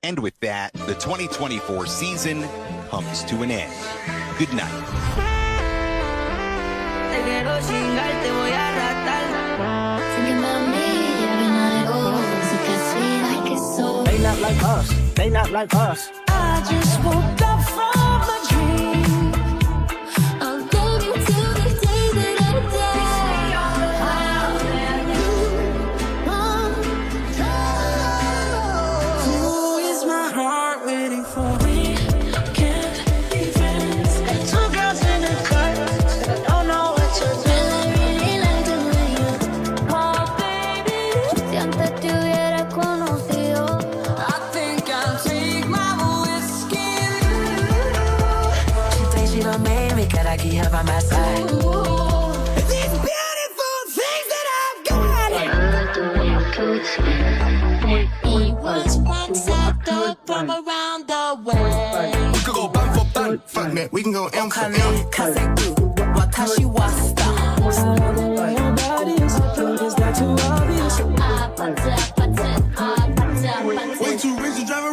And with that, the 2024 season comes to an end. Good night. Thinking about me every night, oh, so can see like it's so. They not like us, they not like us. I just woke up from a dream. I'll love you till the day that I die. Who is my heart waiting for? We can't be friends. Two girls in a car, I don't know what to do. I really like the way you call, baby. Si antes te hubiera conocido. I think I'll take my whiskey. She thinks she done made me, can I keep her by my side? These beautiful things that I've got. I love the way you coach me. He was once at the from around the way. We could go bun for bun. Fuck that, we can go M for M. Kazetu, watashi wa star. Your body is so cute, it's not too obvious. Way too rich to drive a